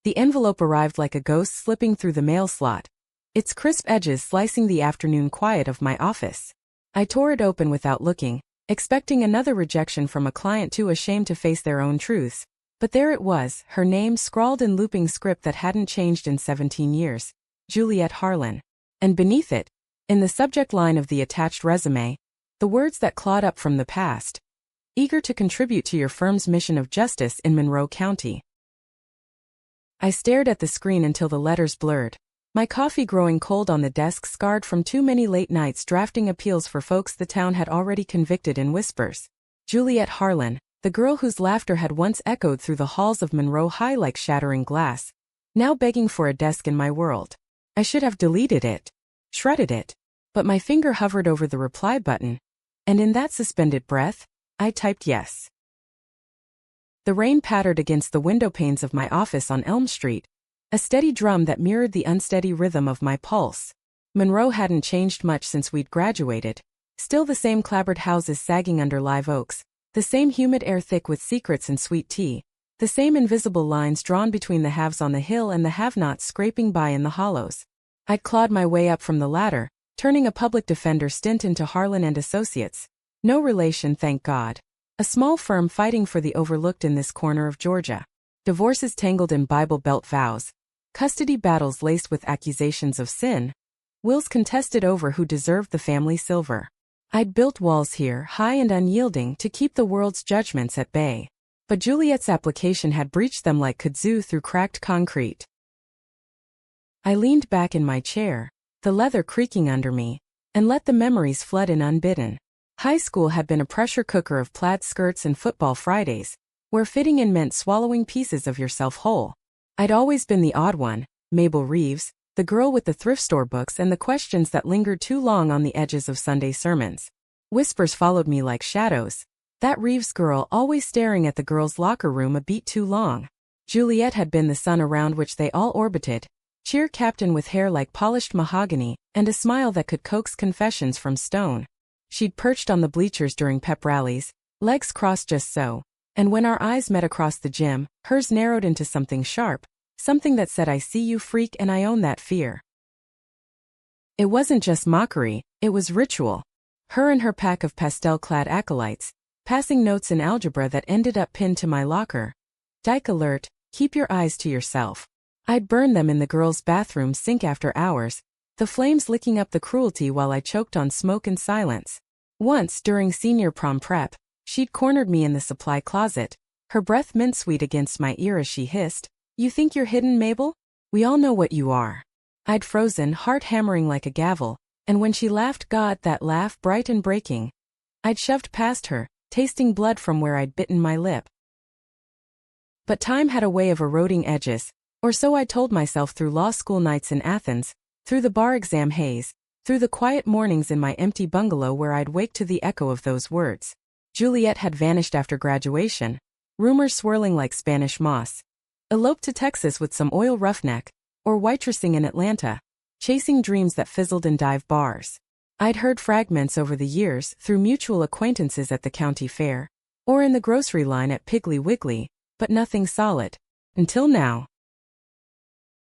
The envelope arrived like a ghost slipping through the mail slot, its crisp edges slicing the afternoon quiet of my office. I tore it open without looking, expecting another rejection from a client too ashamed to face their own truths. But there it was, her name scrawled in looping script that hadn't changed in 17 years, Juliet Harlan. And beneath it, in the subject line of the attached resume, the words that clawed up from the past: eager to contribute to your firm's mission of justice in Monroe County. I stared at the screen until the letters blurred, my coffee growing cold on the desk, scarred from too many late nights drafting appeals for folks the town had already convicted in whispers. Juliet Harlan, the girl whose laughter had once echoed through the halls of Monroe High like shattering glass, now begging for a desk in my world. I should have deleted it, shredded it, but my finger hovered over the reply button, and in that suspended breath, I typed yes. The rain pattered against the window panes of my office on Elm Street, a steady drum that mirrored the unsteady rhythm of my pulse. Monroe hadn't changed much since we'd graduated, still the same clapboard houses sagging under live oaks, the same humid air thick with secrets and sweet tea, the same invisible lines drawn between the haves on the hill and the have-nots scraping by in the hollows. I'd clawed my way up from the ladder, turning a public defender stint into Harlan and Associates. No relation, thank God. A small firm fighting for the overlooked in this corner of Georgia. Divorces tangled in Bible Belt vows. Custody battles laced with accusations of sin. Wills contested over who deserved the family silver. I'd built walls here, high and unyielding, to keep the world's judgments at bay. But Juliet's application had breached them like kudzu through cracked concrete. I leaned back in my chair, the leather creaking under me, and let the memories flood in unbidden. High school had been a pressure cooker of plaid skirts and football Fridays, where fitting in meant swallowing pieces of yourself whole. I'd always been the odd one, Mabel Reeves, the girl with the thrift store books and the questions that lingered too long on the edges of Sunday sermons. Whispers followed me like shadows. That Reeves girl always staring at the girls' locker room a beat too long. Juliet had been the sun around which they all orbited, cheer captain with hair like polished mahogany and a smile that could coax confessions from stone. She'd perched on the bleachers during pep rallies, legs crossed just so, and when our eyes met across the gym, hers narrowed into something sharp, something that said, "I see you, freak, and I own that fear." It wasn't just mockery, it was ritual. Her and her pack of pastel-clad acolytes, passing notes in algebra that ended up pinned to my locker. Dyke alert, keep your eyes to yourself. I'd burn them in the girls' bathroom sink after hours, the flames licking up the cruelty while I choked on smoke and silence. Once, during senior prom prep, she'd cornered me in the supply closet, her breath mint-sweet against my ear as she hissed, "You think you're hidden, Mabel? We all know what you are." I'd frozen, heart hammering like a gavel, and when she laughed, God, that laugh bright and breaking, I'd shoved past her, tasting blood from where I'd bitten my lip. But time had a way of eroding edges, or so I told myself through law school nights in Athens, through the bar exam haze, through the quiet mornings in my empty bungalow where I'd wake to the echo of those words. Juliet had vanished after graduation, rumors swirling like Spanish moss. Eloped to Texas with some oil roughneck, or waitressing in Atlanta, chasing dreams that fizzled in dive bars. I'd heard fragments over the years through mutual acquaintances at the county fair, or in the grocery line at Piggly Wiggly, but nothing solid. Until now.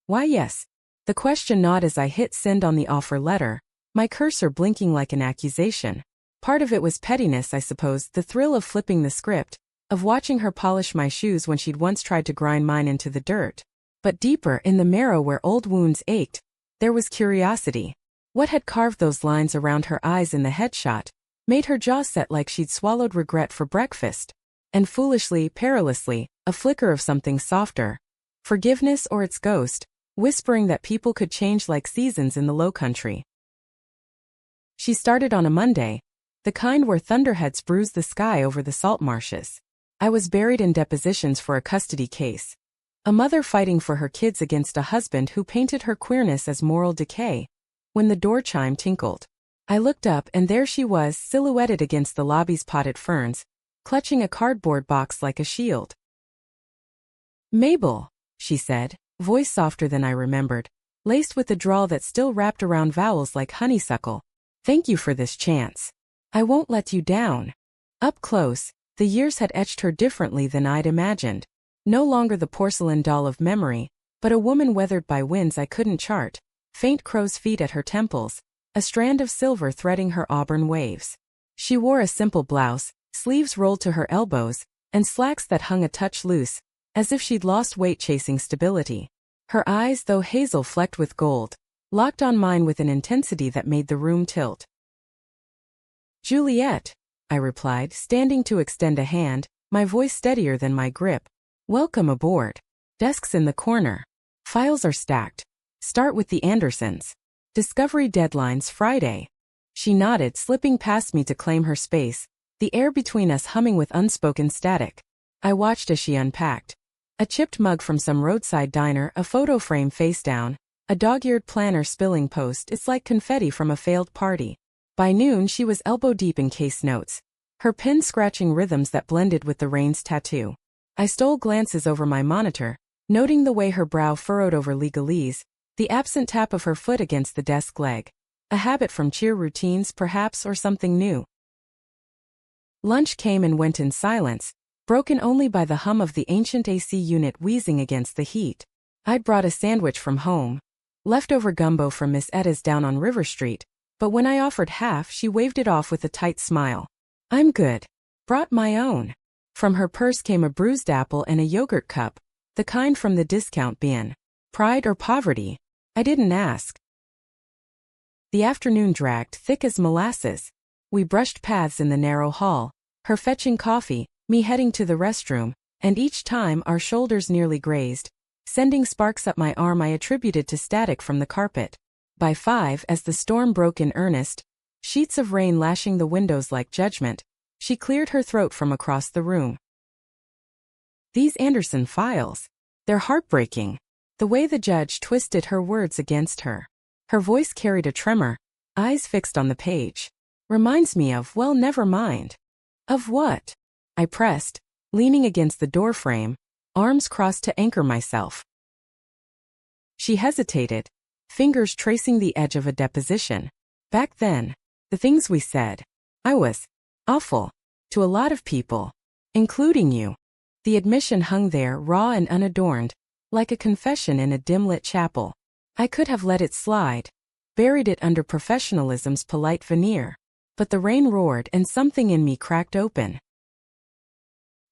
Why yes. The question gnawed as I hit send on the offer letter, my cursor blinking like an accusation. Part of it was pettiness, I suppose, the thrill of flipping the script, of watching her polish my shoes when she'd once tried to grind mine into the dirt. But deeper, in the marrow where old wounds ached, there was curiosity. What had carved those lines around her eyes in the headshot, made her jaw set like she'd swallowed regret for breakfast? And foolishly, perilously, a flicker of something softer. Forgiveness or its ghost, whispering that people could change like seasons in the Lowcountry. She started on a Monday, the kind where thunderheads bruise the sky over the salt marshes. I was buried in depositions for a custody case. A mother fighting for her kids against a husband who painted her queerness as moral decay. When the door chime tinkled, I looked up and there she was, silhouetted against the lobby's potted ferns, clutching a cardboard box like a shield. "Mabel," she said, voice softer than I remembered, laced with a drawl that still wrapped around vowels like honeysuckle. "Thank you for this chance. I won't let you down." Up close, the years had etched her differently than I'd imagined. No longer the porcelain doll of memory, but a woman weathered by winds I couldn't chart, faint crow's feet at her temples, a strand of silver threading her auburn waves. She wore a simple blouse, sleeves rolled to her elbows, and slacks that hung a touch loose, as if she'd lost weight chasing stability. Her eyes, though hazel flecked with gold, locked on mine with an intensity that made the room tilt. "Juliet," I replied, standing to extend a hand, my voice steadier than my grip. "Welcome aboard. Desks in the corner. Files are stacked. Start with the Andersons. Discovery deadline's Friday." She nodded, slipping past me to claim her space, the air between us humming with unspoken static. I watched as she unpacked. A chipped mug from some roadside diner, a photo frame face down, a dog-eared planner spilling post. It's like confetti from a failed party. By noon she was elbow-deep in case notes, her pen scratching rhythms that blended with the rain's tattoo. I stole glances over my monitor, noting the way her brow furrowed over legalese, the absent tap of her foot against the desk leg. A habit from cheer routines perhaps, or something new. Lunch came and went in silence, broken only by the hum of the ancient AC unit wheezing against the heat. I'd brought a sandwich from home. Leftover gumbo from Miss Etta's down on River Street, but when I offered half she waved it off with a tight smile. "I'm good. Brought my own." From her purse came a bruised apple and a yogurt cup, the kind from the discount bin. Pride or poverty? I didn't ask. The afternoon dragged thick as molasses. We brushed paths in the narrow hall, her fetching coffee, me heading to the restroom, and each time our shoulders nearly grazed, sending sparks up my arm I attributed to static from the carpet. By 5, as the storm broke in earnest, sheets of rain lashing the windows like judgment, she cleared her throat from across the room. "These Anderson files. They're heartbreaking." The way the judge twisted her words against her. Her voice carried a tremor, eyes fixed on the page. "Reminds me of, well, never mind." "Of what?" I pressed, leaning against the doorframe, arms crossed to anchor myself. She hesitated, fingers tracing the edge of a deposition. "Back then, the things we said. I was awful. To a lot of people. Including you." The admission hung there, raw and unadorned, like a confession in a dim-lit chapel. I could have let it slide, buried it under professionalism's polite veneer. But the rain roared and something in me cracked open.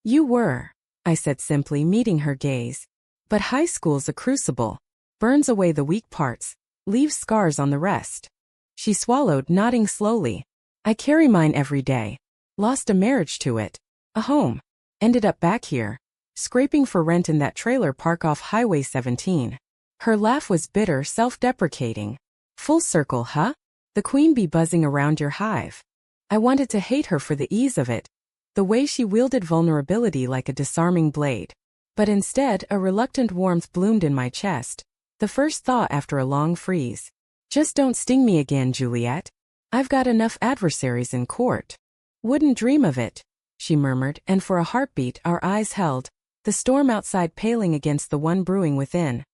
"You were," I said simply, meeting her gaze. "But high school's a crucible. Burns away the weak parts, leaves scars on the rest." She swallowed, nodding slowly. "I carry mine every day. Lost a marriage to it. A home. Ended up back here, scraping for rent in that trailer park off Highway 17. Her laugh was bitter, self-deprecating. "Full circle, huh? The queen bee buzzing around your hive." I wanted to hate her for the ease of it, the way she wielded vulnerability like a disarming blade. But instead, a reluctant warmth bloomed in my chest, the first thaw after a long freeze. "Just don't sting me again, Juliet. I've got enough adversaries in court." "Wouldn't dream of it," she murmured, and for a heartbeat our eyes held, the storm outside paling against the one brewing within.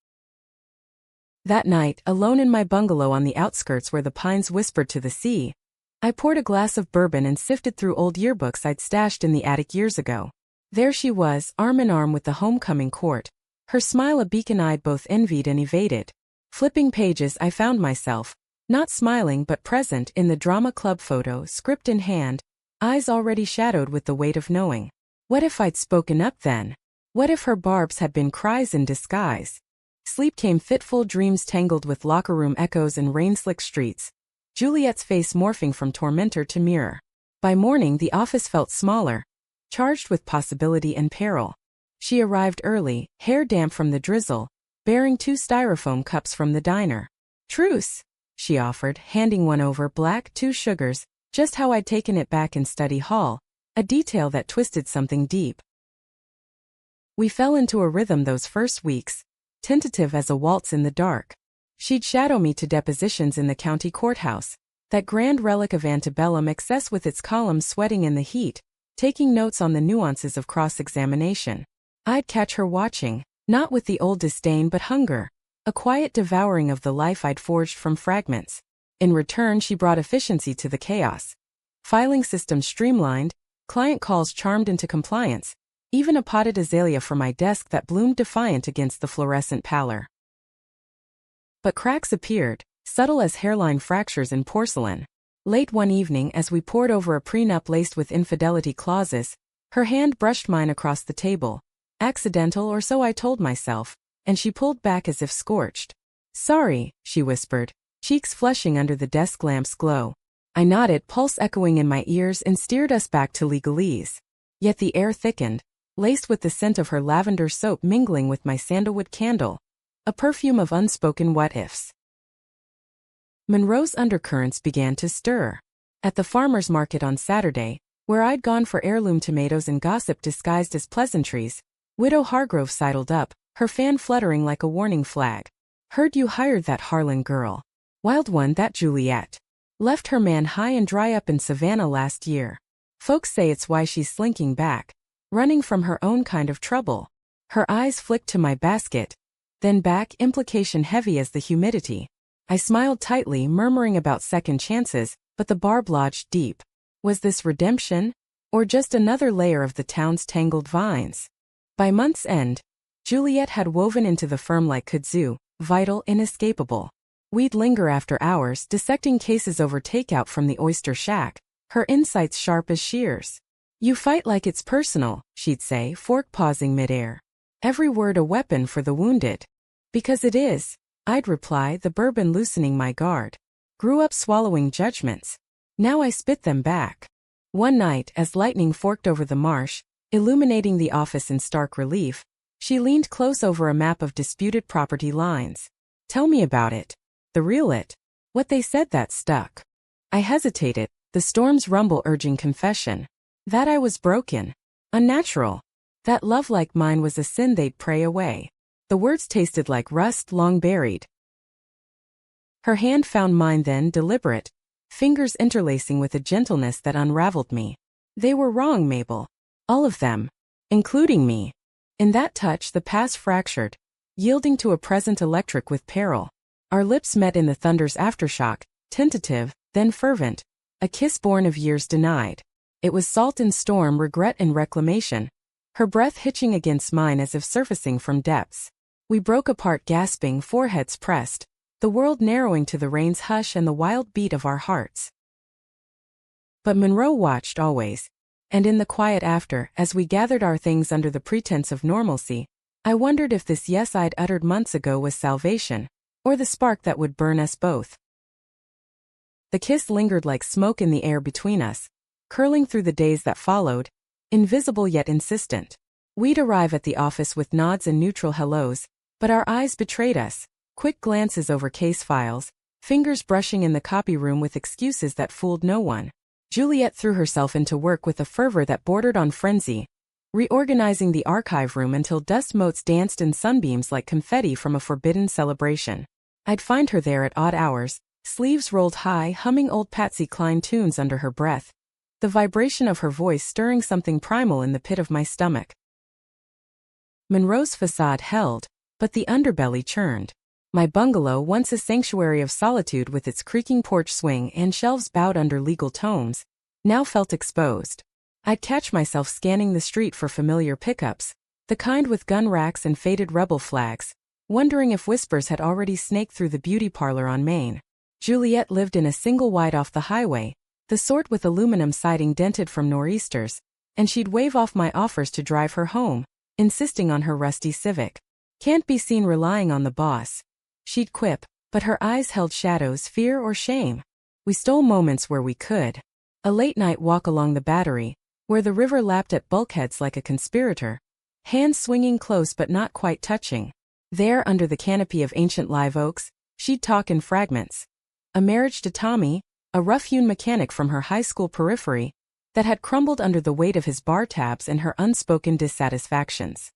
That night, alone in my bungalow on the outskirts where the pines whispered to the sea, I poured a glass of bourbon and sifted through old yearbooks I'd stashed in the attic years ago. There she was, arm in arm with the homecoming court, her smile a beacon I'd both envied and evaded. Flipping pages, I found myself, not smiling but present in the drama club photo, script in hand, eyes already shadowed with the weight of knowing. What if I'd spoken up then? What if her barbs had been cries in disguise? Sleep came, fitful dreams tangled with locker room echoes and rain-slick streets, Juliet's face morphing from tormentor to mirror. By morning the office felt smaller, charged with possibility and peril. She arrived early, hair damp from the drizzle, bearing 2 styrofoam cups from the diner. "Truce," she offered, handing one over, black, 2 sugars, just how I'd taken it back in study hall, a detail that twisted something deep. We fell into a rhythm those first weeks, tentative as a waltz in the dark. She'd shadow me to depositions in the county courthouse, that grand relic of antebellum excess with its columns sweating in the heat, taking notes on the nuances of cross-examination. I'd catch her watching, not with the old disdain but hunger, a quiet devouring of the life I'd forged from fragments. In return, she brought efficiency to the chaos. Filing systems streamlined, client calls charmed into compliance, even a potted azalea for my desk that bloomed defiant against the fluorescent pallor. But cracks appeared, subtle as hairline fractures in porcelain. Late one evening, as we pored over a prenup laced with infidelity clauses, her hand brushed mine across the table. Accidental, or so I told myself, and she pulled back as if scorched. "Sorry," she whispered, cheeks flushing under the desk lamp's glow. I nodded, pulse echoing in my ears, and steered us back to legalese. Yet the air thickened, laced with the scent of her lavender soap mingling with my sandalwood candle, a perfume of unspoken what-ifs. Monroe's undercurrents began to stir. At the farmer's market on Saturday, where I'd gone for heirloom tomatoes and gossip disguised as pleasantries, Widow Hargrove sidled up, her fan fluttering like a warning flag. "Heard you hired that Harlan girl. Wild one, that Juliet. Left her man high and dry up in Savannah last year. Folks say it's why she's slinking back, running from her own kind of trouble." Her eyes flicked to my basket, then back, implication heavy as the humidity. I smiled tightly, murmuring about second chances, but the barb lodged deep. Was this redemption, or just another layer of the town's tangled vines? By month's end, Juliet had woven into the firm like kudzu, vital, inescapable. We'd linger after hours, dissecting cases over takeout from the oyster shack, her insights sharp as shears. "You fight like it's personal," she'd say, fork pausing midair. "Every word a weapon for the wounded." "Because it is," I'd reply, the bourbon loosening my guard. Grew up swallowing judgments. Now I spit them back. One night, as lightning forked over the marsh, illuminating the office in stark relief, she leaned close over a map of disputed property lines. "Tell me about it. The real it. What they said that stuck." I hesitated, the storm's rumble urging confession. That I was broken. Unnatural. That love like mine was a sin they'd pray away. The words tasted like rust long buried. Her hand found mine then, deliberate, fingers interlacing with a gentleness that unraveled me. "They were wrong, Mabel. All of them. Including me." In that touch the past fractured, yielding to a present electric with peril. Our lips met in the thunder's aftershock, tentative, then fervent, a kiss born of years denied. It was salt and storm, regret and reclamation, her breath hitching against mine as if surfacing from depths. We broke apart gasping, foreheads pressed, the world narrowing to the rain's hush and the wild beat of our hearts. But Monroe watched always, and in the quiet after, as we gathered our things under the pretense of normalcy, I wondered if this yes I'd uttered months ago was salvation, or the spark that would burn us both. The kiss lingered like smoke in the air between us, curling through the days that followed, invisible yet insistent. We'd arrive at the office with nods and neutral hellos, but our eyes betrayed us, quick glances over case files, fingers brushing in the copy room with excuses that fooled no one. Juliet threw herself into work with a fervor that bordered on frenzy, reorganizing the archive room until dust motes danced in sunbeams like confetti from a forbidden celebration. I'd find her there at odd hours, sleeves rolled high, humming old Patsy Cline tunes under her breath, the vibration of her voice stirring something primal in the pit of my stomach. Monroe's facade held, but the underbelly churned. My bungalow, once a sanctuary of solitude with its creaking porch swing and shelves bowed under legal tomes, now felt exposed. I'd catch myself scanning the street for familiar pickups, the kind with gun racks and faded rebel flags, wondering if whispers had already snaked through the beauty parlor on Main. Juliet lived in a single wide off the highway, the sort with aluminum siding dented from nor'easters, and she'd wave off my offers to drive her home, insisting on her rusty Civic. "Can't be seen relying on the boss," she'd quip, but her eyes held shadows, fear or shame. We stole moments where we could. A late-night walk along the Battery, where the river lapped at bulkheads like a conspirator, hands swinging close but not quite touching. There, under the canopy of ancient live oaks, she'd talk in fragments. A marriage to Tommy, a rough-hewn mechanic from her high school periphery, that had crumbled under the weight of his bar tabs and her unspoken dissatisfactions.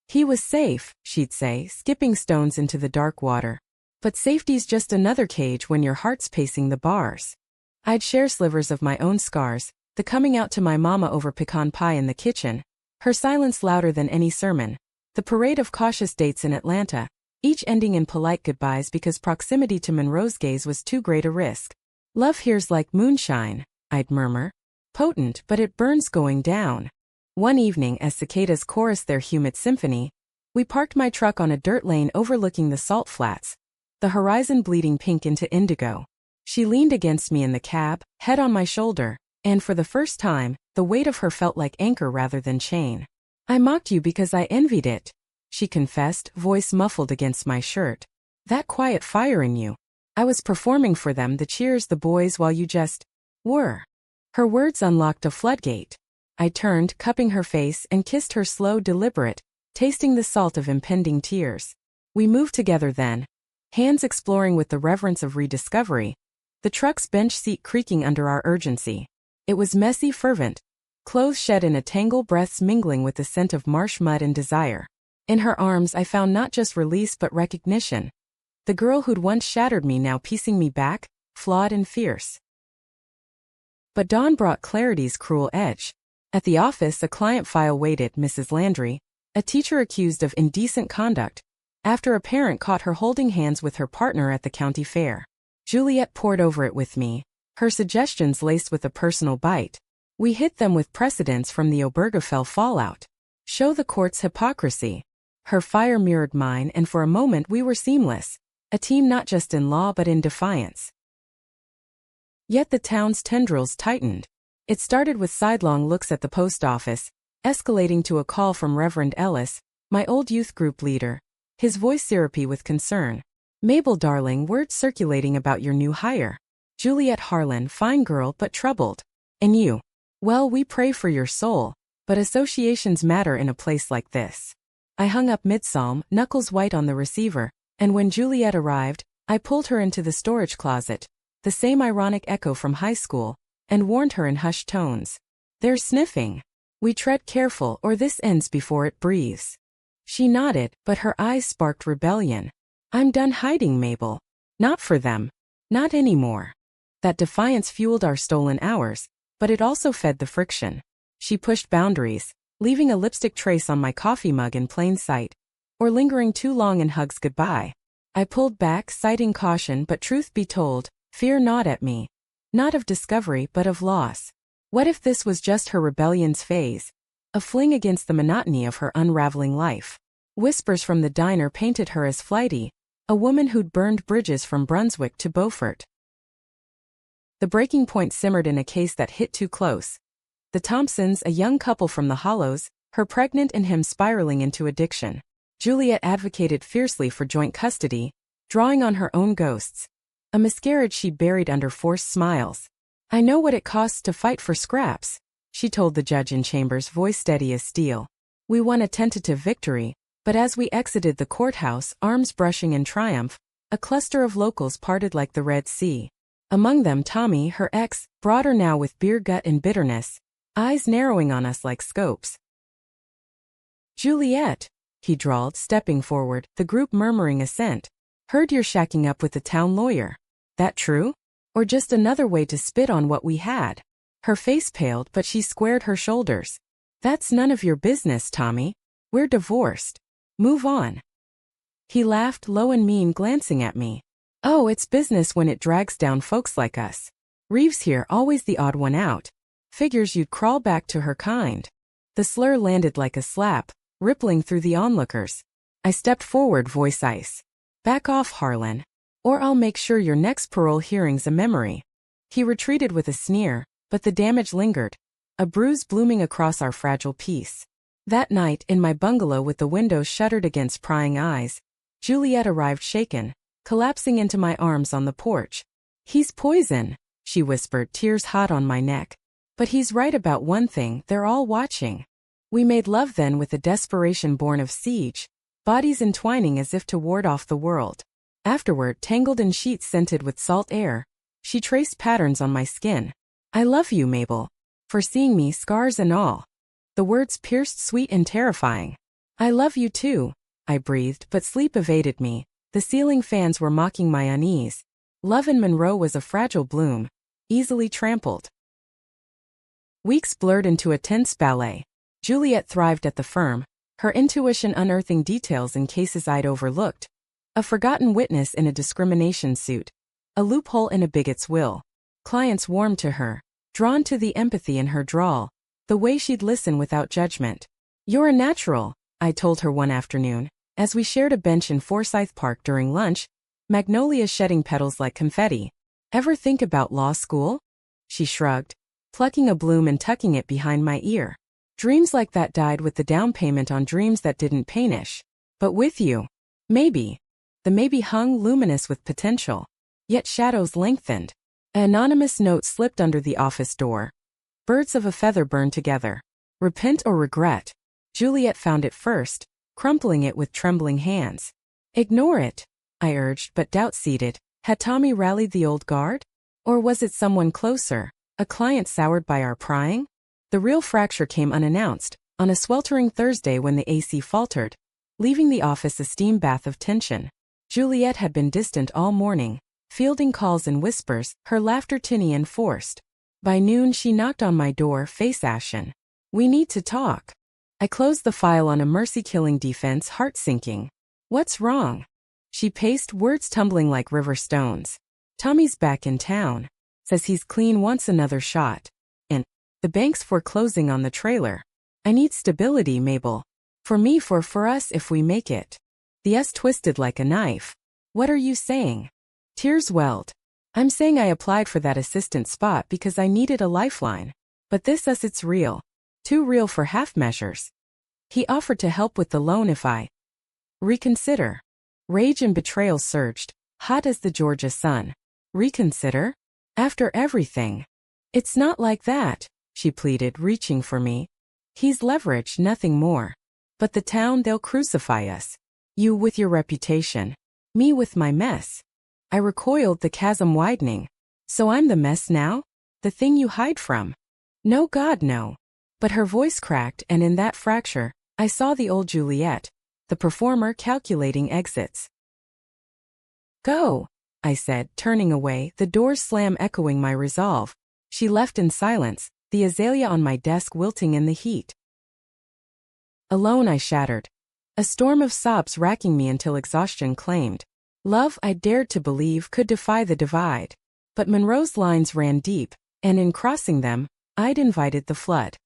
"He was safe," she'd say, skipping stones into the dark water. "But safety's just another cage when your heart's pacing the bars." I'd share slivers of my own scars, the coming out to my mama over pecan pie in the kitchen, her silence louder than any sermon, the parade of cautious dates in Atlanta, each ending in polite goodbyes because proximity to Monroe's gaze was too great a risk. "Love here's like moonshine," I'd murmur. "Potent, but it burns going down." One evening, as cicadas chorused their humid symphony, we parked my truck on a dirt lane overlooking the salt flats, the horizon bleeding pink into indigo. She leaned against me in the cab, head on my shoulder, and for the first time, the weight of her felt like anchor rather than chain. "I mocked you because I envied it," she confessed, voice muffled against my shirt. "That quiet fire in you. I was performing for them, the cheers, the boys, while you just were." Her words unlocked a floodgate. I turned, cupping her face, and kissed her slow, deliberate, tasting the salt of impending tears. We moved together then, hands exploring with the reverence of rediscovery, the truck's bench seat creaking under our urgency. It was messy, fervent, clothes shed in a tangle, breaths mingling with the scent of marsh mud and desire. In her arms I found not just release but recognition. The girl who'd once shattered me now piecing me back, flawed and fierce. But dawn brought clarity's cruel edge. At the office, a client file waited, Mrs. Landry, a teacher accused of indecent conduct, after a parent caught her holding hands with her partner at the county fair. Juliet pored over it with me, her suggestions laced with a personal bite. We hit them with precedents from the Obergefell fallout. Show the court's hypocrisy. Her fire mirrored mine, and for a moment we were seamless, a team not just in law but in defiance. Yet the town's tendrils tightened. It started with sidelong looks at the post office, escalating to a call from Reverend Ellis, my old youth group leader, his voice syrupy with concern. "Mabel darling, word circulating about your new hire. Juliet Harlan, fine girl but troubled. And you? Well, we pray for your soul, but associations matter in a place like this." I hung up mid-psalm, knuckles white on the receiver, and when Juliet arrived, I pulled her into the storage closet, the same ironic echo from high school, and warned her in hushed tones. "They're sniffing. We tread careful or this ends before it breathes." She nodded, but her eyes sparked rebellion. "I'm done hiding, Mabel. Not for them. Not anymore." That defiance fueled our stolen hours, but it also fed the friction. She pushed boundaries, leaving a lipstick trace on my coffee mug in plain sight, or lingering too long in hugs goodbye. I pulled back, citing caution, but truth be told, fear gnawed at me. Not of discovery but of loss. What if this was just her rebellion's phase? A fling against the monotony of her unraveling life. Whispers from the diner painted her as flighty, a woman who'd burned bridges from Brunswick to Beaufort. The breaking point simmered in a case that hit too close. The Thompsons, a young couple from the Hollows, her pregnant and him spiraling into addiction. Juliet advocated fiercely for joint custody, drawing on her own ghosts. A miscarriage she buried under forced smiles. "I know what it costs to fight for scraps," she told the judge in chambers, voice steady as steel. We won a tentative victory, but as we exited the courthouse, arms brushing in triumph, a cluster of locals parted like the Red Sea. Among them Tommy, her ex, broader now with beer gut and bitterness, eyes narrowing on us like scopes. "Juliet," he drawled, stepping forward, the group murmuring assent. "Heard you're shacking up with the town lawyer. That true? Or just another way to spit on what we had?" Her face paled, but she squared her shoulders. "That's none of your business, Tommy. We're divorced. Move on." He laughed, low and mean, glancing at me. "Oh, it's business when it drags down folks like us. Reeves here, always the odd one out. Figures you'd crawl back to her kind." The slur landed like a slap, rippling through the onlookers. I stepped forward, voice ice. "Back off, Harlan, or I'll make sure your next parole hearing's a memory." He retreated with a sneer, but the damage lingered, a bruise blooming across our fragile peace. That night, in my bungalow with the windows shuttered against prying eyes, Juliet arrived shaken, collapsing into my arms on the porch. "He's poison," she whispered, tears hot on my neck. "But he's right about one thing, they're all watching." We made love then with a desperation born of siege, bodies entwining as if to ward off the world. Afterward, tangled in sheets scented with salt air, she traced patterns on my skin. "I love you, Mabel, for seeing me, scars and all." The words pierced, sweet and terrifying. "I love you too," I breathed, but sleep evaded me. The ceiling fans were mocking my unease. Love in Monroe was a fragile bloom, easily trampled. Weeks blurred into a tense ballet. Juliet thrived at the firm, her intuition unearthing details in cases I'd overlooked. A forgotten witness in a discrimination suit. A loophole in a bigot's will. Clients warmed to her, drawn to the empathy in her drawl. The way she'd listen without judgment. "You're a natural," I told her one afternoon, as we shared a bench in Forsyth Park during lunch, magnolias shedding petals like confetti. "Ever think about law school?" She shrugged, plucking a bloom and tucking it behind my ear. "Dreams like that died with the down payment on dreams that didn't painish. But with you, maybe." The maybe hung luminous with potential. Yet shadows lengthened. An anonymous note slipped under the office door. "Birds of a feather burn together. Repent or regret." Juliet found it first, crumpling it with trembling hands. "Ignore it," I urged, but doubt seeded. Had Tommy rallied the old guard? Or was it someone closer, a client soured by our prying? The real fracture came unannounced, on a sweltering Thursday when the AC faltered, leaving the office a steam bath of tension. Juliet had been distant all morning, fielding calls in whispers, her laughter tinny and forced. By noon she knocked on my door, face ashen. "We need to talk." I closed the file on a mercy-killing defense, heart sinking. "What's wrong?" She paced, words tumbling like river stones. "Tommy's back in town. Says he's clean, wants another shot. And the bank's foreclosing on the trailer. I need stability, Mabel. For me, for us if we make it." The S twisted like a knife. "What are you saying?" Tears welled. "I'm saying I applied for that assistant spot because I needed a lifeline. But this us, it's real. Too real for half measures." He offered to help with the loan if I reconsider. Rage and betrayal surged, hot as the Georgia sun. "Reconsider? After everything?" "It's not like that," she pleaded, reaching for me. "He's leverage, nothing more. But the town, they'll crucify us. You with your reputation. Me with my mess." I recoiled, the chasm widening. "So I'm the mess now? The thing you hide from?" "No, God, no." But her voice cracked, and in that fracture, I saw the old Juliet, the performer calculating exits. "Go," I said, turning away, the door's slam echoing my resolve. She left in silence, the azalea on my desk wilting in the heat. Alone I shattered. A storm of sobs racking me until exhaustion claimed. Love I dared to believe could defy the divide. But Monroe's lines ran deep, and in crossing them, I'd invited the flood.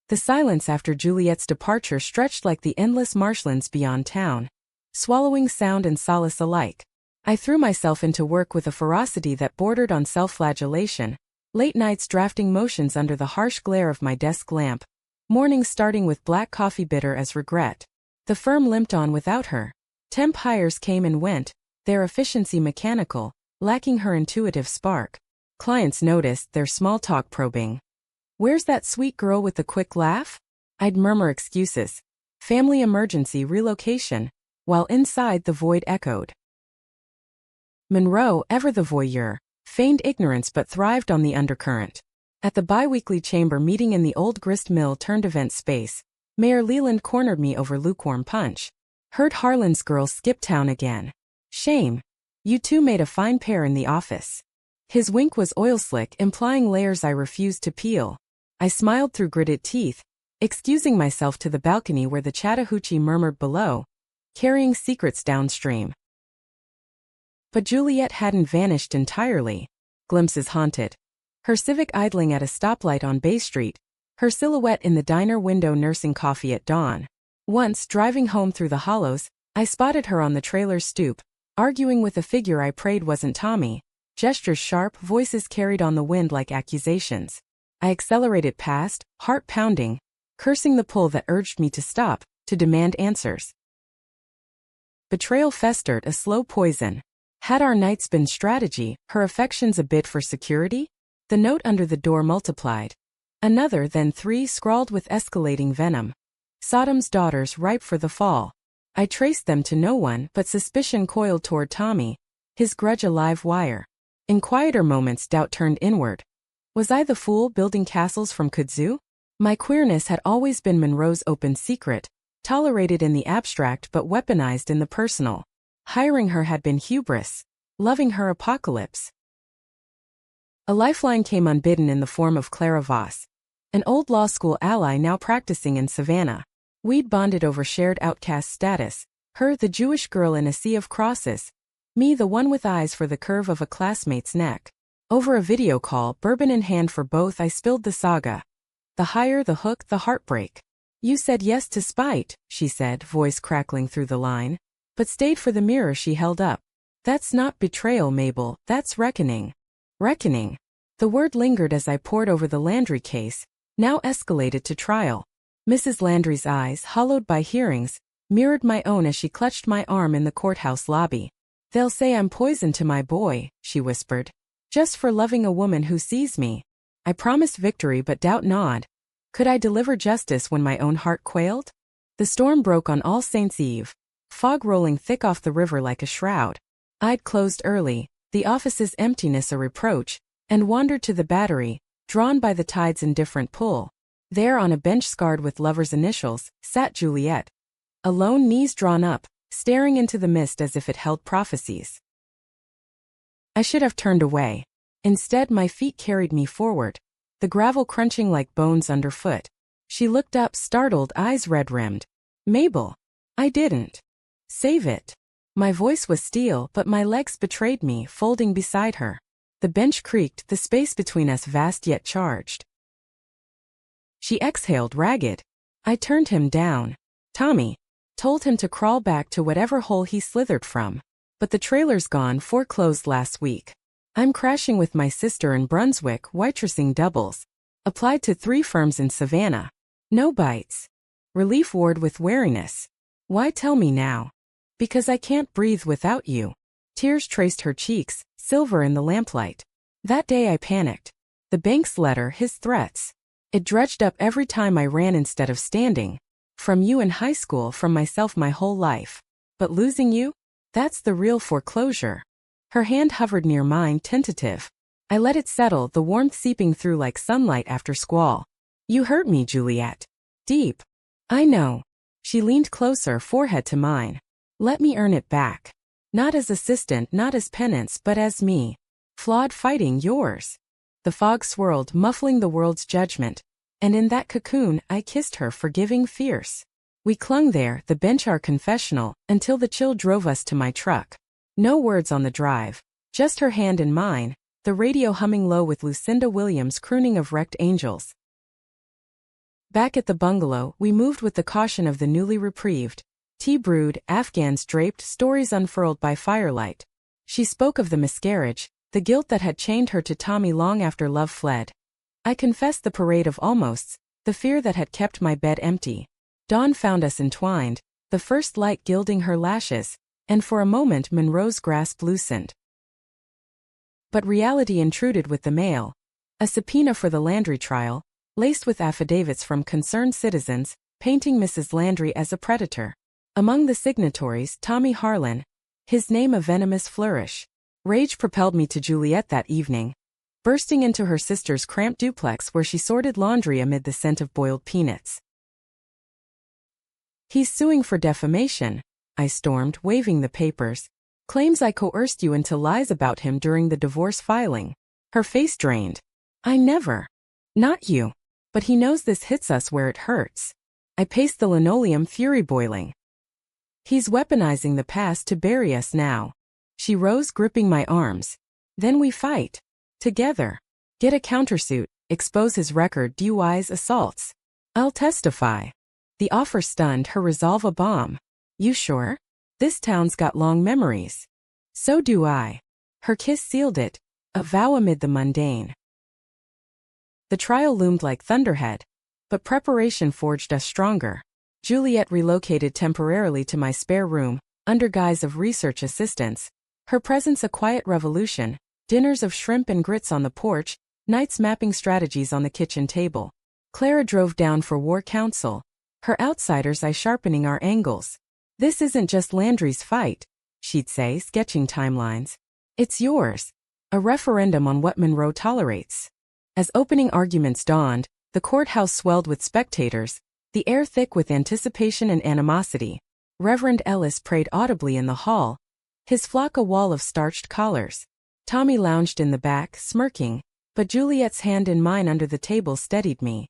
The silence after Juliet's departure stretched like the endless marshlands beyond town, swallowing sound and solace alike. I threw myself into work with a ferocity that bordered on self-flagellation, late nights drafting motions under the harsh glare of my desk lamp, mornings starting with black coffee bitter as regret. The firm limped on without her. Temp hires came and went, their efficiency mechanical, lacking her intuitive spark. Clients noticed, their small talk probing. "Where's that sweet girl with the quick laugh?" I'd murmur excuses. Family emergency, relocation, while inside the void echoed. Monroe, ever the voyeur, feigned ignorance but thrived on the undercurrent. At the bi-weekly chamber meeting in the old grist mill turned event space, Mayor Leland cornered me over lukewarm punch. "Heard Harlan's girls skip town again. Shame. You two made a fine pair in the office." His wink was oil slick, implying layers I refused to peel. I smiled through gritted teeth, excusing myself to the balcony where the Chattahoochee murmured below, carrying secrets downstream. But Juliet hadn't vanished entirely. Glimpses haunted. Her Civic idling at a stoplight on Bay Street, her silhouette in the diner window nursing coffee at dawn. Once, driving home through the hollows, I spotted her on the trailer's stoop, arguing with a figure I prayed wasn't Tommy. Gestures sharp, voices carried on the wind like accusations. I accelerated past, heart pounding, cursing the pull that urged me to stop, to demand answers. Betrayal festered, a slow poison. Had our nights been strategy, her affections a bid for security? The note under the door multiplied. Another, then three, scrawled with escalating venom. Sodom's daughters ripe for the fall. I traced them to no one, but suspicion coiled toward Tommy, his grudge a live wire. In quieter moments doubt turned inward. Was I the fool building castles from kudzu? My queerness had always been Monroe's open secret, tolerated in the abstract but weaponized in the personal. Hiring her had been hubris, loving her apocalypse. A lifeline came unbidden in the form of Clara Voss, an old law school ally now practicing in Savannah. We'd bonded over shared outcast status, her the Jewish girl in a sea of crosses, me the one with eyes for the curve of a classmate's neck. Over a video call, bourbon in hand for both, I spilled the saga. The higher the hook, the heartbreak. You said yes to spite, she said, voice crackling through the line, but stayed for the mirror she held up. That's not betrayal, Mabel, that's reckoning. Reckoning. The word lingered as I pored over the Landry case, now escalated to trial. Mrs. Landry's eyes, hollowed by hearings, mirrored my own as she clutched my arm in the courthouse lobby. They'll say I'm poison to my boy, she whispered. Just for loving a woman who sees me. I promised victory but doubt gnawed. Could I deliver justice when my own heart quailed? The storm broke on All Saints' Eve, fog rolling thick off the river like a shroud. I'd closed early, the office's emptiness a reproach, and wandered to the Battery, drawn by the tide's indifferent pull. There on a bench scarred with lovers' initials, sat Juliet. Alone, knees drawn up, staring into the mist as if it held prophecies. I should have turned away. Instead, my feet carried me forward, the gravel crunching like bones underfoot. She looked up, startled, eyes red-rimmed. Mabel. I didn't. Save it. My voice was steel, but my legs betrayed me, folding beside her. The bench creaked, the space between us vast yet charged. She exhaled, ragged. I turned him down. Tommy. Told him to crawl back to whatever hole he slithered from. But the trailer's gone, foreclosed last week. I'm crashing with my sister in Brunswick, waitressing doubles. Applied to 3 firms in Savannah. No bites. Relief ward with wariness. Why tell me now? Because I can't breathe without you. Tears traced her cheeks, silver in the lamplight. That day I panicked. The bank's letter, his threats. It dredged up every time I ran instead of standing. From you in high school, from myself my whole life. But losing you? That's the real foreclosure. Her hand hovered near mine, tentative. I let it settle, the warmth seeping through like sunlight after squall. You hurt me, Juliet. Deep. I know. She leaned closer, forehead to mine. Let me earn it back. Not as assistant, not as penance, but as me. Flawed, fighting yours. The fog swirled, muffling the world's judgment. And in that cocoon, I kissed her, forgiving, fierce. We clung there, the bench our confessional, until the chill drove us to my truck. No words on the drive. Just her hand in mine, the radio humming low with Lucinda Williams' crooning of wrecked angels. Back at the bungalow, we moved with the caution of the newly reprieved. Tea brewed, Afghans draped, stories unfurled by firelight. She spoke of the miscarriage, the guilt that had chained her to Tommy long after love fled. I confessed the parade of almosts, the fear that had kept my bed empty. Dawn found us entwined, the first light gilding her lashes, and for a moment Monroe's grasp loosened. But reality intruded with the mail. A subpoena for the Landry trial, laced with affidavits from concerned citizens, painting Mrs. Landry as a predator. Among the signatories, Tommy Harlan, his name a venomous flourish. Rage propelled me to Juliet that evening, bursting into her sister's cramped duplex where she sorted laundry amid the scent of boiled peanuts. He's suing for defamation, I stormed, waving the papers. Claims I coerced you into lies about him during the divorce filing. Her face drained. I never. Not you. But he knows this hits us where it hurts. I paced the linoleum, fury boiling. He's weaponizing the past to bury us now. She rose, gripping my arms. Then we fight. Together. Get a countersuit, expose his record, DUIs, assaults. I'll testify. The offer stunned, her resolve a bomb. You sure? This town's got long memories. So do I. Her kiss sealed it, a vow amid the mundane. The trial loomed like thunderhead, but preparation forged us stronger. Juliet relocated temporarily to my spare room, under guise of research assistance. Her presence a quiet revolution, dinners of shrimp and grits on the porch, nights mapping strategies on the kitchen table. Clara drove down for war counsel. Her outsiders, I sharpening our angles. This isn't just Landry's fight, she'd say, sketching timelines. It's yours. A referendum on what Monroe tolerates. As opening arguments dawned, the courthouse swelled with spectators, the air thick with anticipation and animosity. Reverend Ellis prayed audibly in the hall, his flock a wall of starched collars. Tommy lounged in the back, smirking, but Juliet's hand in mine under the table steadied me.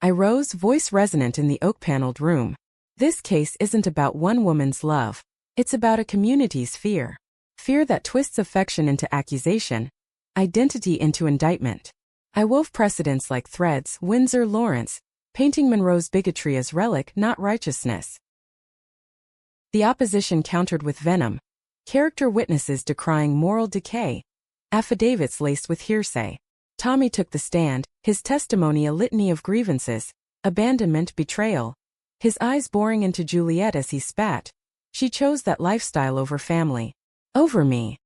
I rose, voice resonant in the oak-paneled room. This case isn't about one woman's love. It's about a community's fear. Fear that twists affection into accusation, identity into indictment. I wove precedents like threads, Windsor Lawrence, painting Monroe's bigotry as relic, not righteousness. The opposition countered with venom. Character witnesses decrying moral decay. Affidavits laced with hearsay. Tommy took the stand, his testimony a litany of grievances, abandonment, betrayal. His eyes boring into Juliet as he spat. She chose that lifestyle over family. Over me.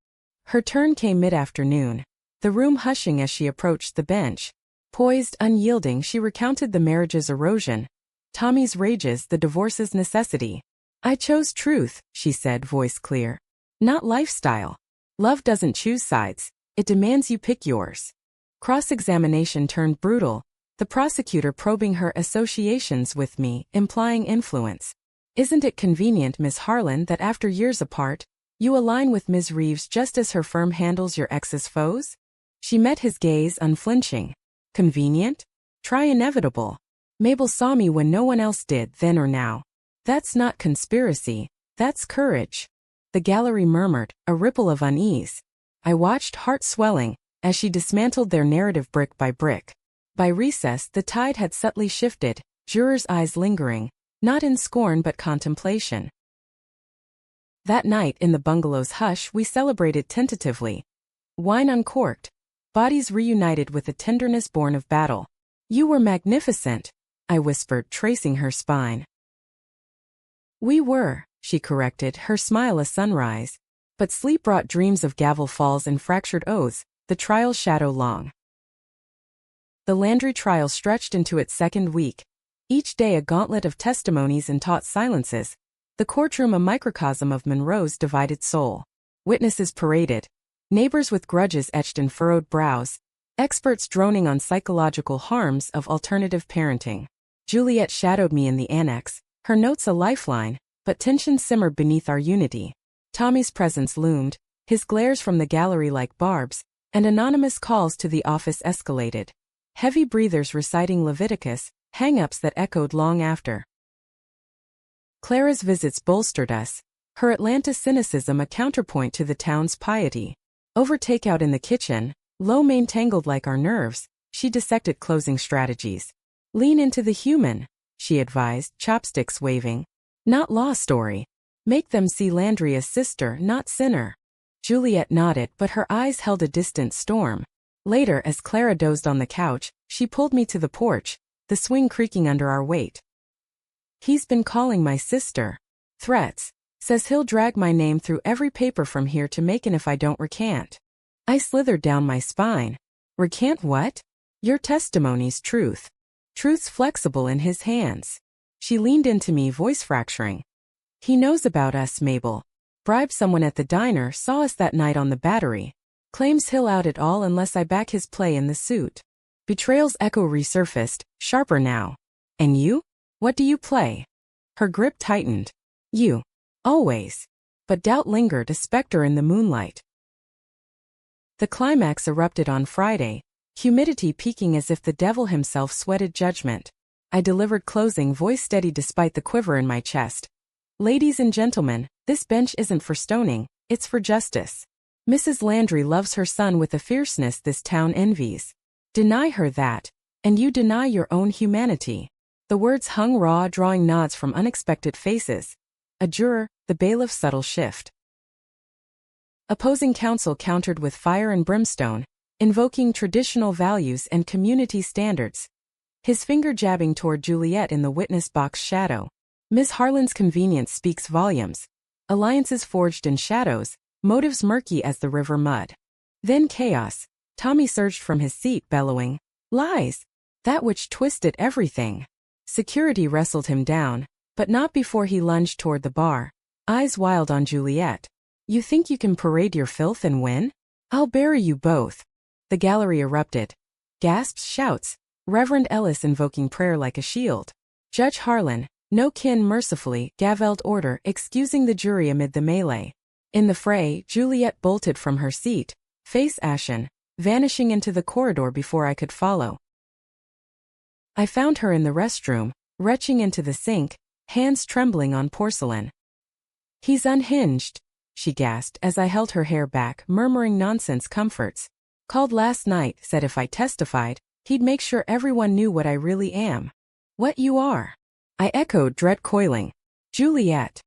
Her turn came mid-afternoon, the room hushing as she approached the bench. Poised, unyielding, she recounted the marriage's erosion, Tommy's rages, the divorce's necessity. I chose truth, she said, voice clear. Not lifestyle. Love doesn't choose sides, it demands you pick yours. Cross-examination turned brutal, the prosecutor probing her associations with me, implying influence. Isn't it convenient, Miss Harlan, that after years apart, you align with Ms. Reeves just as her firm handles your ex's foes? She met his gaze, unflinching. Convenient? Try inevitable. Mabel saw me when no one else did, then or now. That's not conspiracy, that's courage. The gallery murmured, a ripple of unease. I watched, heart swelling, as she dismantled their narrative brick by brick. By recess, the tide had subtly shifted, jurors' eyes lingering, not in scorn but contemplation. That night in the bungalow's hush we celebrated tentatively. Wine uncorked, bodies reunited with a tenderness born of battle. You were magnificent, I whispered, tracing her spine. We were, she corrected, her smile a sunrise. But sleep brought dreams of gavel falls and fractured oaths, the trial's shadow long. The Landry trial stretched into its second week. Each day a gauntlet of testimonies and taut silences. The courtroom a microcosm of Monroe's divided soul. Witnesses paraded. Neighbors with grudges etched in furrowed brows. Experts droning on psychological harms of alternative parenting. Juliet shadowed me in the annex, her notes a lifeline, but tension simmered beneath our unity. Tommy's presence loomed, his glares from the gallery like barbs, and anonymous calls to the office escalated. Heavy breathers reciting Leviticus, hang-ups that echoed long after. Clara's visits bolstered us, her Atlanta cynicism a counterpoint to the town's piety. Over takeout in the kitchen, lo mein tangled like our nerves, she dissected closing strategies. Lean into the human, she advised, chopsticks waving. Not law story. Make them see Landry as sister, not sinner. Juliet nodded, but her eyes held a distant storm. Later, as Clara dozed on the couch, she pulled me to the porch, the swing creaking under our weight. He's been calling my sister. Threats. Says he'll drag my name through every paper from here to Macon if I don't recant. I slithered down my spine. Recant what? Your testimony's truth. Truth's flexible in his hands. She leaned into me, voice fracturing. He knows about us, Mabel. Bribed someone at the diner, saw us that night on the Battery. Claims he'll out it all unless I back his play in the suit. Betrayal's echo resurfaced, sharper now. And you? What do you play? Her grip tightened. You. Always. But doubt lingered, a specter in the moonlight. The climax erupted on Friday, humidity peaking as if the devil himself sweated judgment. I delivered closing, voice steady despite the quiver in my chest. Ladies and gentlemen, this bench isn't for stoning, it's for justice. Mrs. Landry loves her son with a fierceness this town envies. Deny her that, and you deny your own humanity. The words hung raw, drawing nods from unexpected faces. A juror, the bailiff's subtle shift. Opposing counsel countered with fire and brimstone, invoking traditional values and community standards. His finger jabbing toward Juliet in the witness box shadow. Ms. Harlan's convenience speaks volumes. Alliances forged in shadows, motives murky as the river mud. Then chaos. Tommy surged from his seat, bellowing, "Lies! That which twisted everything." Security wrestled him down, but not before he lunged toward the bar, eyes wild on Juliet. You think you can parade your filth and win? I'll bury you both. The gallery erupted. Gasps, shouts. Reverend Ellis invoking prayer like a shield. Judge Harlan, no kin mercifully, gavelled order, excusing the jury amid the melee. In the fray, Juliet bolted from her seat, face ashen, vanishing into the corridor before I could follow. I found her in the restroom, retching into the sink, hands trembling on porcelain. He's unhinged, she gasped as I held her hair back, murmuring nonsense comforts. Called last night, said if I testified, He'd make sure everyone knew what I really am. What you are. I echoed, dread coiling. Juliet.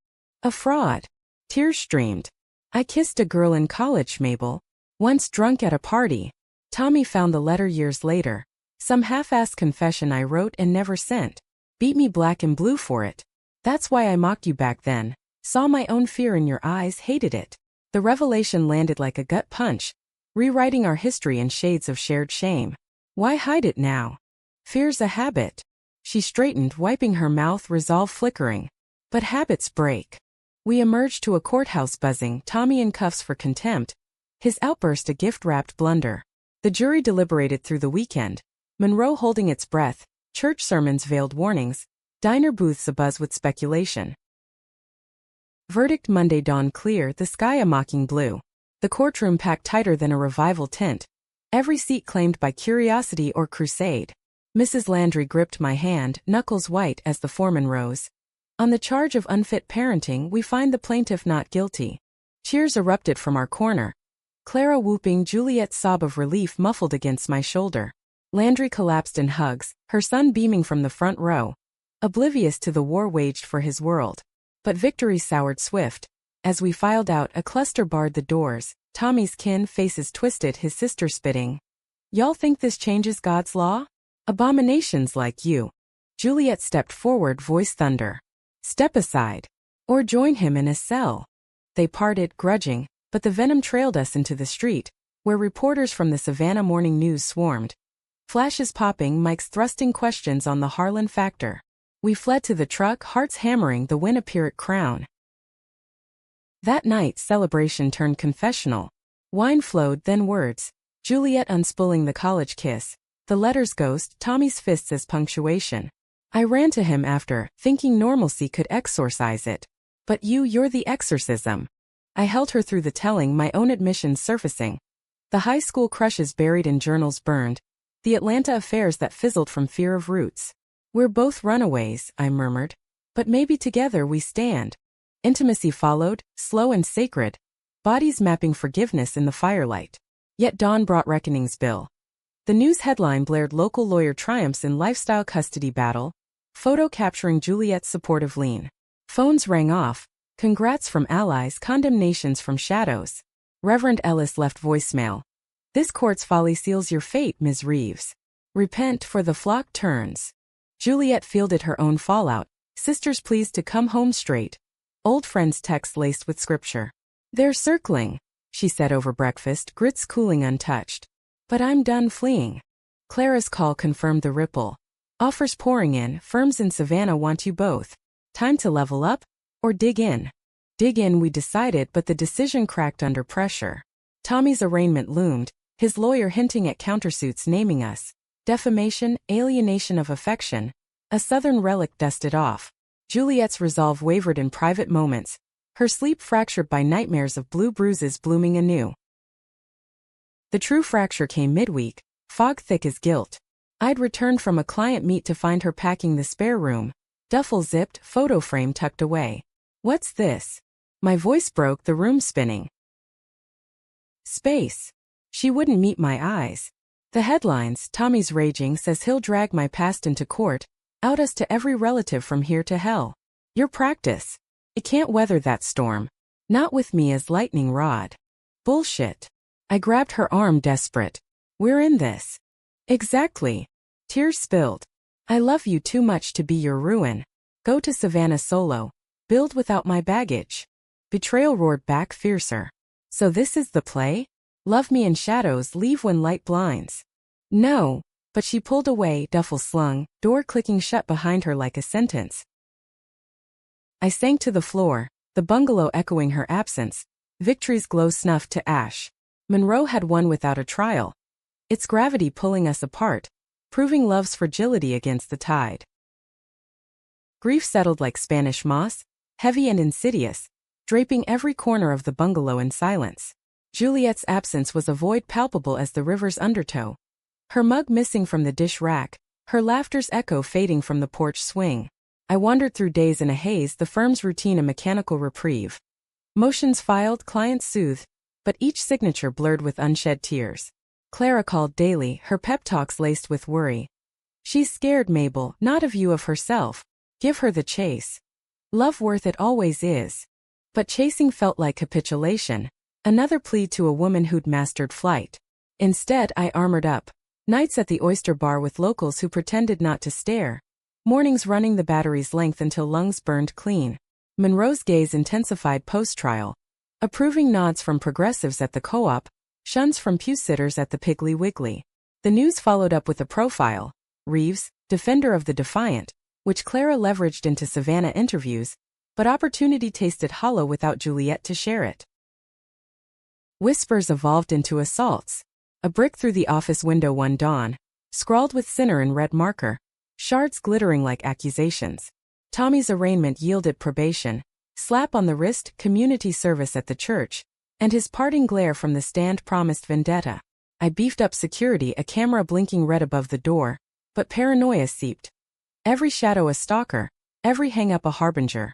A fraud. Tears streamed. I kissed a girl in college, Mabel. Once drunk at a party. Tommy found the letter years later. Some half-assed confession I wrote and never sent. Beat me black and blue for it. That's why I mocked you back then. Saw my own fear in your eyes, hated it. The revelation landed like a gut punch, rewriting our history in shades of shared shame. Why hide it now? Fear's a habit. She straightened, wiping her mouth, resolve flickering. But habits break. We emerged to a courthouse buzzing, Tommy in cuffs for contempt. His outburst a gift-wrapped blunder. The jury deliberated through the weekend. Monroe holding its breath, church sermons veiled warnings, diner booths abuzz with speculation. Verdict Monday dawn clear, the sky a mocking blue. The courtroom packed tighter than a revival tent. Every seat claimed by curiosity or crusade. Mrs. Landry gripped my hand, knuckles white as the foreman rose. On the charge of unfit parenting, we find the plaintiff not guilty. Cheers erupted from our corner. Clara whooping, Juliet's sob of relief muffled against my shoulder. Landry collapsed in hugs, her son beaming from the front row. Oblivious to the war waged for his world. But victory soured swift. As we filed out, a cluster barred the doors. Tommy's kin faces twisted, his sister spitting. Y'all think this changes God's law? Abominations like you. Juliet stepped forward, voice thunder. Step aside. Or join him in a cell. They parted, grudging, but the venom trailed us into the street, where reporters from the Savannah Morning News swarmed. Flashes popping, mics thrusting questions on the Harlan factor. We fled to the truck, hearts hammering, the win a Pyrrhic crown. That night, celebration turned confessional. Wine flowed, then words. Juliet unspooling the college kiss. The letter's ghost, Tommy's fists as punctuation. I ran to him after, thinking normalcy could exorcise it. But you're the exorcism. I held her through the telling, my own admissions surfacing. The high school crushes buried in journals burned. The Atlanta affairs that fizzled from fear of roots. We're both runaways, I murmured. But maybe together we stand. Intimacy followed, slow and sacred. Bodies mapping forgiveness in the firelight. Yet dawn brought reckoning's bill. The news headline blared local lawyer triumphs in lifestyle custody battle. Photo capturing Juliet's supportive lean. Phones rang off. Congrats from allies, condemnations from shadows. Reverend Ellis left voicemail. This court's folly seals your fate, Ms. Reeves. Repent, for the flock turns. Juliet fielded her own fallout. Sisters pleased to come home straight. Old friends text laced with scripture. They're circling, she said over breakfast, grits cooling untouched. But I'm done fleeing. Clara's call confirmed the ripple. Offers pouring in, firms in Savannah want you both. Time to level up? Or dig in? Dig in, we decided, but the decision cracked under pressure. Tommy's arraignment loomed, his lawyer hinting at countersuits naming us. Defamation, alienation of affection. A southern relic dusted off. Juliet's resolve wavered in private moments, her sleep fractured by nightmares of blue bruises blooming anew. The true fracture came midweek, fog thick as guilt. I'd returned from a client meet to find her packing the spare room, duffel zipped, photo frame tucked away. What's this? My voice broke, the room spinning. Space. She wouldn't meet my eyes. The headlines, Tommy's raging, says he'll drag my past into court, out us to every relative from here to hell. Your practice. It can't weather that storm. Not with me as lightning rod. Bullshit. I grabbed her arm, desperate. We're in this. Exactly. Tears spilled. I love you too much to be your ruin. Go to Savannah solo. Build without my baggage. Betrayal roared back fiercer. So this is the play? Love me in shadows, leave when light blinds. No, but she pulled away, duffel slung, door clicking shut behind her like a sentence. I sank to the floor, the bungalow echoing her absence. Victory's glow snuffed to ash. Monroe had won without a trial. Its gravity pulling us apart, proving love's fragility against the tide. Grief settled like Spanish moss, heavy and insidious, draping every corner of the bungalow in silence. Juliet's absence was a void palpable as the river's undertow. Her mug missing from the dish rack, her laughter's echo fading from the porch swing. I wandered through days in a haze, the firm's routine a mechanical reprieve. Motions filed, clients soothed, but each signature blurred with unshed tears. Clara called daily, her pep talks laced with worry. She's scared, Mabel, not of you, of herself. Give her the chase. Love worth it always is. But chasing felt like capitulation. Another plea to a woman who'd mastered flight. Instead, I armored up. Nights at the oyster bar with locals who pretended not to stare. Mornings running the battery's length until lungs burned clean. Monroe's gaze intensified post-trial. Approving nods from progressives at the co-op, shuns from pew-sitters at the Piggly Wiggly. The news followed up with a profile. Reeves, defender of the defiant, which Clara leveraged into Savannah interviews, but opportunity tasted hollow without Juliet to share it. Whispers evolved into assaults. A brick through the office window one dawn, scrawled with sinner in red marker, shards glittering like accusations. Tommy's arraignment yielded probation, slap on the wrist, community service at the church, and his parting glare from the stand promised vendetta. I beefed up security, a camera blinking red above the door, but paranoia seeped. Every shadow a stalker, every hang-up a harbinger.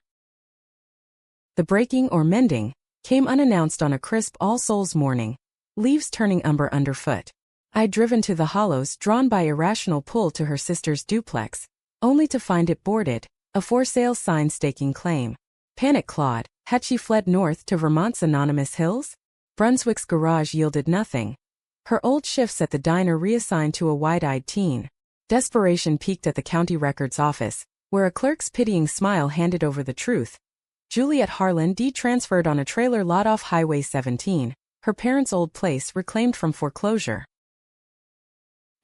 The breaking or mending came unannounced on a crisp All Souls morning, leaves turning umber underfoot. I'd driven to the Hollows, drawn by irrational pull to her sister's duplex, only to find it boarded, a for sale sign staking claim. Panic clawed. Had she fled north to Vermont's anonymous hills? Brunswick's garage yielded nothing. Her old shifts at the diner reassigned to a wide-eyed teen. Desperation peaked at the county records office, where a clerk's pitying smile handed over the truth. Juliet Harlan transferred on a trailer lot off Highway 17, her parents' old place reclaimed from foreclosure.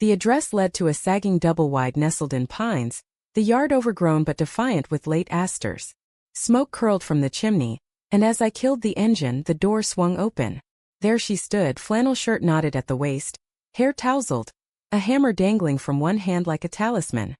The address led to a sagging double-wide nestled in pines, the yard overgrown but defiant with late asters. Smoke curled from the chimney, and as I killed the engine, the door swung open. There she stood, flannel shirt knotted at the waist, hair tousled, a hammer dangling from one hand like a talisman.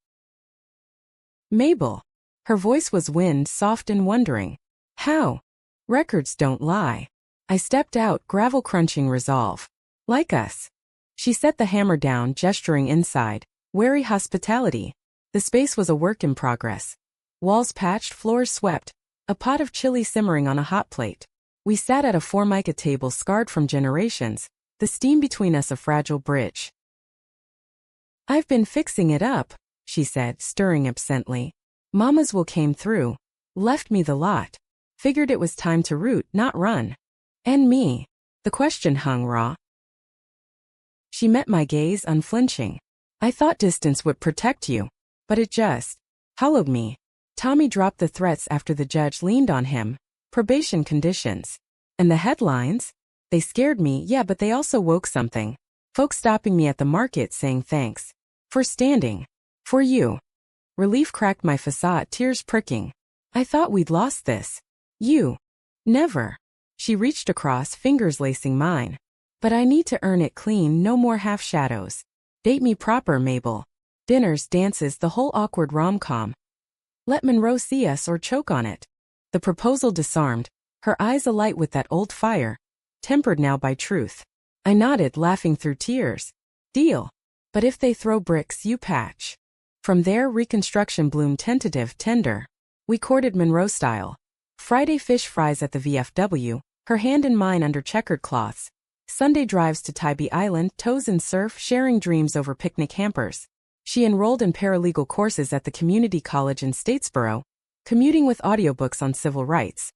Mabel. Her voice was wind, soft and wondering. How? Records don't lie. I stepped out, gravel crunching resolve. Like us. She set the hammer down, gesturing inside. Wary hospitality. The space was a work in progress. Walls patched, floors swept, a pot of chili simmering on a hot plate. We sat at a formica table scarred from generations, the steam between us a fragile bridge. I've been fixing it up, she said, stirring absently. Mama's will came through. Left me the lot. Figured it was time to root, not run. And me. The question hung raw. She met my gaze, unflinching. I thought distance would protect you, but it just hollowed me. Tommy dropped the threats after the judge leaned on him. Probation conditions. And the headlines? They scared me, yeah, but they also woke something. Folks stopping me at the market saying thanks. For standing. For you. Relief cracked my facade, tears pricking. I thought we'd lost this. You. Never. She reached across, fingers lacing mine. But I need to earn it clean, no more half shadows. Date me proper, Mabel. Dinners, dances, the whole awkward rom-com. Let Monroe see us or choke on it. The proposal disarmed, her eyes alight with that old fire, tempered now by truth. I nodded, laughing through tears. Deal. But if they throw bricks, you patch. From there, reconstruction bloomed, tentative, tender. We courted Monroe style. Friday fish fries at the VFW, her hand in mine under checkered cloths. Sunday drives to Tybee Island, toes in surf, sharing dreams over picnic hampers. She enrolled in paralegal courses at the community college in Statesboro, commuting with audiobooks on civil rights.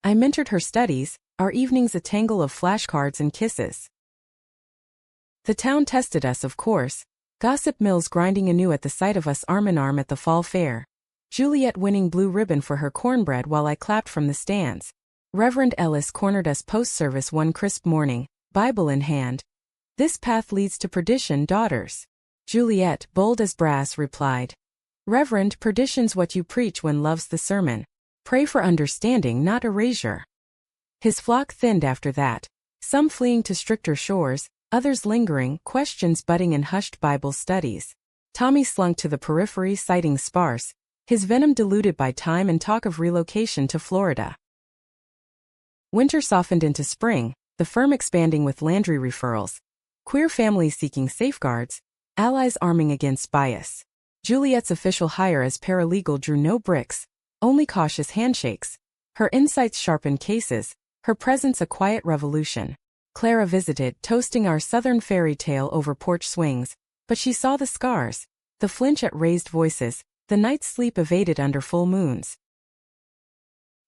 I mentored her studies, our evenings a tangle of flashcards and kisses. The town tested us, of course, gossip mills grinding anew at the sight of us arm in arm at the fall fair. Juliet winning blue ribbon for her cornbread while I clapped from the stands. Reverend Ellis cornered us post-service one crisp morning, Bible in hand. This path leads to perdition, daughters. Juliet, bold as brass, replied. Reverend, perdition's what you preach when love's the sermon. Pray for understanding, not erasure. His flock thinned after that, some fleeing to stricter shores, others lingering, questions budding in hushed Bible studies. Tommy slunk to the periphery, citing sparse, his venom diluted by time and talk of relocation to Florida. Winter softened into spring, the firm expanding with Landry referrals. Queer families seeking safeguards, allies arming against bias. Juliet's official hire as paralegal drew no bricks, only cautious handshakes. Her insights sharpened cases, her presence a quiet revolution. Clara visited, toasting our southern fairy tale over porch swings, but she saw the scars, the flinch at raised voices, the night's sleep evaded under full moons.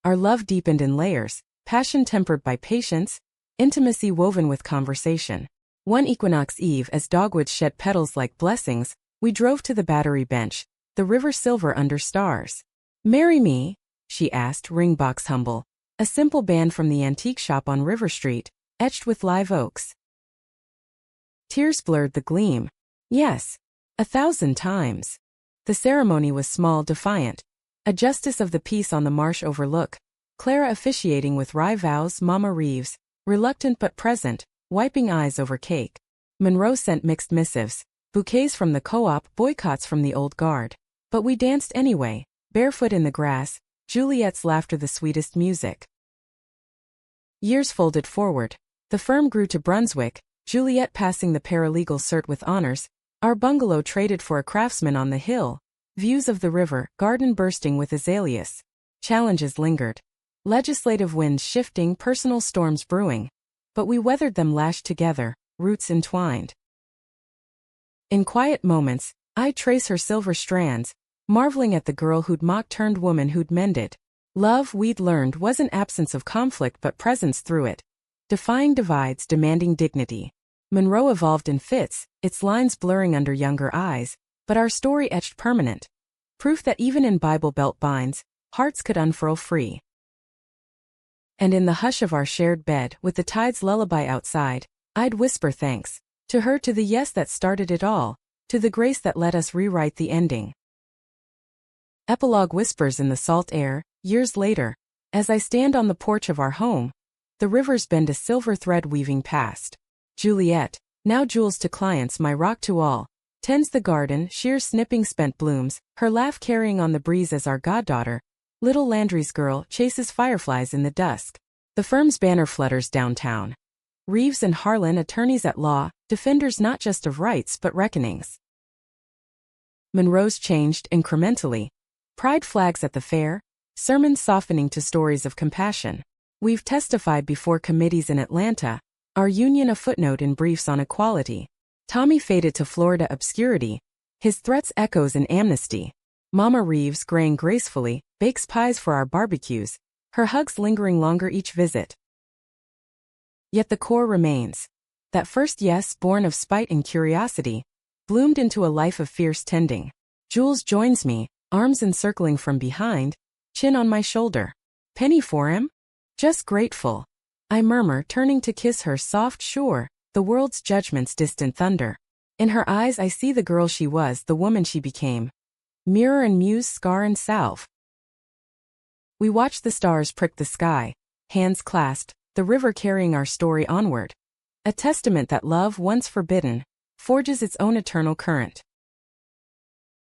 Our love deepened in layers, passion tempered by patience, intimacy woven with conversation. One equinox eve, as dogwoods shed petals like blessings, we drove to the Battery bench, the river silver under stars. "Marry me?" she asked, ring box humble, a simple band from the antique shop on River Street, etched with live oaks. Tears blurred the gleam. Yes, 1,000 times. The ceremony was small, defiant. A justice of the peace on the marsh overlook, Clara officiating with wry vows, Mama Reeves, reluctant but present, wiping eyes over cake. Monroe sent mixed missives, bouquets from the co-op, boycotts from the old guard. But we danced anyway, barefoot in the grass, Juliet's laughter the sweetest music. Years folded forward. The firm grew to Brunswick, Juliet passing the paralegal cert with honors, our bungalow traded for a craftsman on the hill, views of the river, garden bursting with azaleas. Challenges lingered. Legislative winds shifting, personal storms brewing. But we weathered them lashed together, roots entwined. In quiet moments, I'd trace her silver strands, marveling at the girl who'd mocked turned woman who'd mended. Love, we'd learned, wasn't absence of conflict but presence through it. Defying divides, demanding dignity. Monroe evolved in fits, its lines blurring under younger eyes, but our story etched permanent. Proof that even in Bible Belt binds, hearts could unfurl free. And in the hush of our shared bed, with the tide's lullaby outside, I'd whisper thanks. To her, to the yes that started it all, to the grace that let us rewrite the ending. Epilogue whispers in the salt air, years later, as I stand on the porch of our home, the rivers bend a silver thread weaving past. Juliet, now jewels to clients, my rock to all, tends the garden, shears snipping spent blooms, her laugh carrying on the breeze as our goddaughter, little Landry's girl, chases fireflies in the dusk. The firm's banner flutters downtown. Reeves and Harlan, attorneys at law, defenders not just of rights but reckonings. Monroe's changed incrementally. Pride flags at the fair, sermons softening to stories of compassion. We've testified before committees in Atlanta, our union a footnote in briefs on equality. Tommy faded to Florida obscurity, his threats echoes in amnesty. Mama Reeves, graying gracefully, bakes pies for our barbecues, her hugs lingering longer each visit. Yet the core remains. That first yes, born of spite and curiosity, bloomed into a life of fierce tending. Jules joins me, arms encircling from behind, chin on my shoulder. "Penny for him?" "Just grateful," I murmur, turning to kiss her, soft, sure, the world's judgment's distant thunder. In her eyes I see the girl she was, the woman she became. Mirror and muse, scar and salve. We watch the stars prick the sky, hands clasped, the river carrying our story onward. A testament that love, once forbidden, forges its own eternal current.